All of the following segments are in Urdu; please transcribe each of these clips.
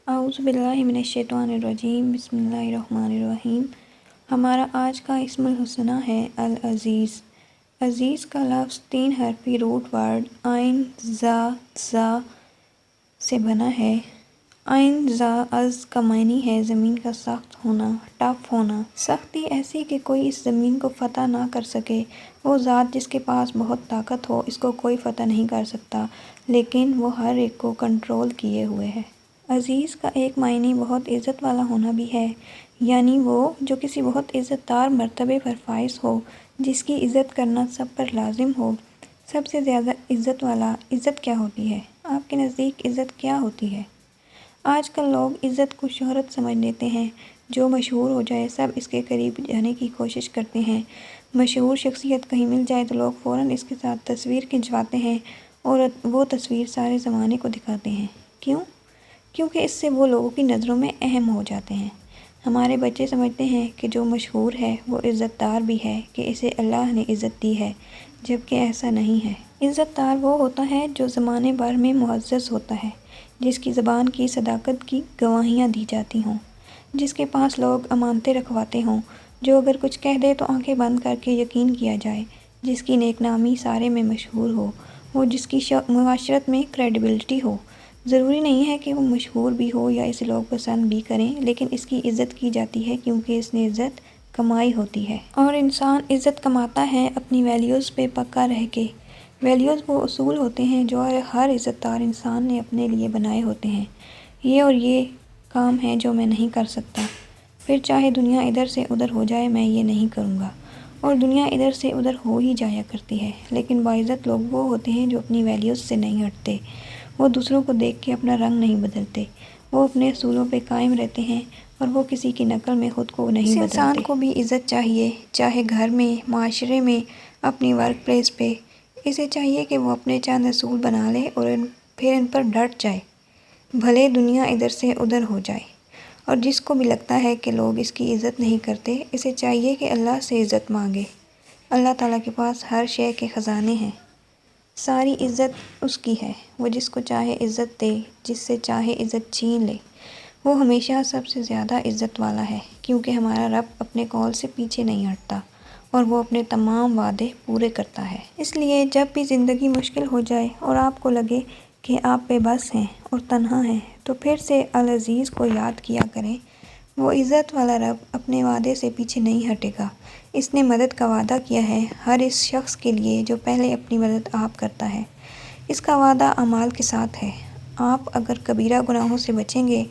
اعوذ باللہ من الشیطان الرجیم، بسم اللہ الرحمن الرحیم۔ ہمارا آج کا اسم الحسنہ ہے العزیز۔ عزیز کا لفظ 3 حرفی روٹ ورڈ عین زا ذا سے بنا ہے۔ عین زا از کا معنی ہے زمین کا سخت ہونا، ٹف ہونا۔ سختی ایسی کہ کوئی اس زمین کو فتح نہ کر سکے۔ وہ ذات جس کے پاس بہت طاقت ہو، اس کو کوئی فتح نہیں کر سکتا، لیکن وہ ہر ایک کو کنٹرول کیے ہوئے ہے۔ عزیز کا ایک معنی بہت عزت والا ہونا بھی ہے، یعنی وہ جو کسی بہت عزت دار مرتبے پر فائز ہو، جس کی عزت کرنا سب پر لازم ہو۔ سب سے زیادہ عزت والا عزت کیا ہوتی ہے؟ آپ کے نزدیک عزت کیا ہوتی ہے؟ آج کل لوگ عزت کو شہرت سمجھ لیتے ہیں۔ جو مشہور ہو جائے سب اس کے قریب جانے کی کوشش کرتے ہیں۔ مشہور شخصیت کہیں مل جائے تو لوگ فوراً اس کے ساتھ تصویر کھنچواتے ہیں اور وہ تصویر سارے زمانے کو دکھاتے ہیں۔ کیوں؟ کیونکہ اس سے وہ لوگوں کی نظروں میں اہم ہو جاتے ہیں۔ ہمارے بچے سمجھتے ہیں کہ جو مشہور ہے وہ عزت دار بھی ہے، کہ اسے اللہ نے عزت دی ہے، جبکہ ایسا نہیں ہے۔ عزت دار وہ ہوتا ہے جو زمانے بھر میں معزز ہوتا ہے، جس کی زبان کی صداقت کی گواہیاں دی جاتی ہوں، جس کے پاس لوگ امانتیں رکھواتے ہوں، جو اگر کچھ کہہ دے تو آنکھیں بند کر کے یقین کیا جائے، جس کی نیک نامی سارے میں مشہور ہو، وہ جس کی معاشرت میں کریڈیبلٹی ہو۔ ضروری نہیں ہے کہ وہ مشہور بھی ہو یا اسے لوگ پسند بھی کریں، لیکن اس کی عزت کی جاتی ہے کیونکہ اس نے عزت کمائی ہوتی ہے۔ اور انسان عزت کماتا ہے اپنی ویلیوز پہ پکا رہ کے۔ ویلیوز وہ اصول ہوتے ہیں جو ہر عزت دار انسان نے اپنے لیے بنائے ہوتے ہیں۔ یہ اور یہ کام ہے جو میں نہیں کر سکتا، پھر چاہے دنیا ادھر سے ادھر ہو جائے میں یہ نہیں کروں گا۔ اور دنیا ادھر سے ادھر ہو ہی جایا کرتی ہے، لیکن باعزت لوگ وہ ہوتے ہیں جو اپنی ویلیوز سے نہیں ہٹتے۔ وہ دوسروں کو دیکھ کے اپنا رنگ نہیں بدلتے، وہ اپنے اصولوں پہ قائم رہتے ہیں اور وہ کسی کی نقل میں خود کو نہیں بدلتے۔ انسان کو بھی عزت چاہیے، چاہے گھر میں، معاشرے میں، اپنی ورک پلیس پہ۔ اسے چاہیے کہ وہ اپنے چند اصول بنا لے اور پھر ان پر ڈٹ جائے، بھلے دنیا ادھر سے ادھر ہو جائے۔ اور جس کو بھی لگتا ہے کہ لوگ اس کی عزت نہیں کرتے، اسے چاہیے کہ اللہ سے عزت مانگے۔ اللہ تعالیٰ کے پاس ہر شے کے خزانے ہیں، ساری عزت اس کی ہے۔ وہ جس کو چاہے عزت دے، جس سے چاہے عزت چھین لے۔ وہ ہمیشہ سب سے زیادہ عزت والا ہے، کیونکہ ہمارا رب اپنے قول سے پیچھے نہیں ہٹتا اور وہ اپنے تمام وعدے پورے کرتا ہے۔ اس لیے جب بھی زندگی مشکل ہو جائے اور آپ کو لگے کہ آپ بے بس ہیں اور تنہا ہیں، تو پھر سے العزیز کو یاد کیا کریں۔ وہ عزت والا رب اپنے وعدے سے پیچھے نہیں ہٹے گا۔ اس نے مدد کا وعدہ کیا ہے ہر اس شخص کے لیے جو پہلے اپنی مدد آپ کرتا ہے۔ اس کا وعدہ اعمال کے ساتھ ہے۔ آپ اگر کبیرہ گناہوں سے بچیں گے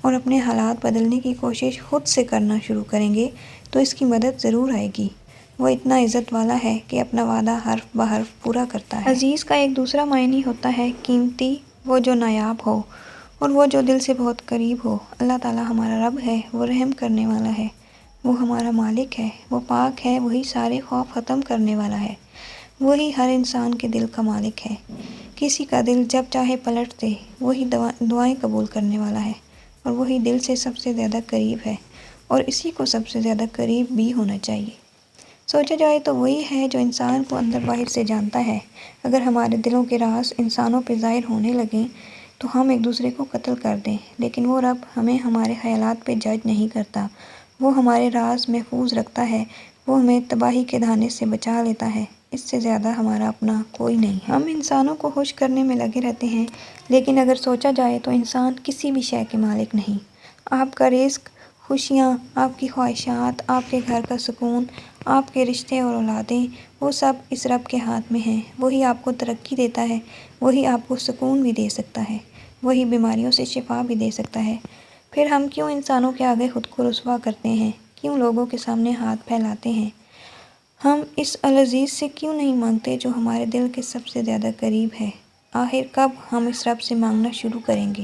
اور اپنے حالات بدلنے کی کوشش خود سے کرنا شروع کریں گے تو اس کی مدد ضرور آئے گی۔ وہ اتنا عزت والا ہے کہ اپنا وعدہ حرف بحرف پورا کرتا ہے۔ عزیز کا ایک دوسرا معنی ہوتا ہے قیمتی، وہ جو نایاب ہو اور وہ جو دل سے بہت قریب ہو۔ اللہ تعالیٰ ہمارا رب ہے، وہ رحم کرنے والا ہے، وہ ہمارا مالک ہے، وہ پاک ہے، وہی سارے خوف ختم کرنے والا ہے، وہی ہر انسان کے دل کا مالک ہے، کسی کا دل جب چاہے پلٹ دے، وہی دعائیں قبول کرنے والا ہے اور وہی دل سے سب سے زیادہ قریب ہے اور اسی کو سب سے زیادہ قریب بھی ہونا چاہیے۔ سوچا جائے تو وہی ہے جو انسان کو اندر باہر سے جانتا ہے۔ اگر ہمارے دلوں کے راز انسانوں پہ ظاہر ہونے لگیں تو ہم ایک دوسرے کو قتل کر دیں، لیکن وہ رب ہمیں ہمارے خیالات پہ جج نہیں کرتا، وہ ہمارے راز محفوظ رکھتا ہے، وہ ہمیں تباہی کے دھانے سے بچا لیتا ہے۔ اس سے زیادہ ہمارا اپنا کوئی نہیں ہے۔ ہم انسانوں کو خوش کرنے میں لگے رہتے ہیں، لیکن اگر سوچا جائے تو انسان کسی بھی شے کے مالک نہیں۔ آپ کا رزق، خوشیاں، آپ کی خواہشات، آپ کے گھر کا سکون، آپ کے رشتے اور اولادیں، وہ سب اس رب کے ہاتھ میں ہیں۔ وہی آپ کو ترقی دیتا ہے، وہی آپ کو سکون بھی دے سکتا ہے، وہی بیماریوں سے شفا بھی دے سکتا ہے۔ پھر ہم کیوں انسانوں کے آگے خود کو رسوا کرتے ہیں؟ کیوں لوگوں کے سامنے ہاتھ پھیلاتے ہیں؟ ہم اس العزیز سے کیوں نہیں مانگتے جو ہمارے دل کے سب سے زیادہ قریب ہے؟ آخر کب ہم اس رب سے مانگنا شروع کریں گے؟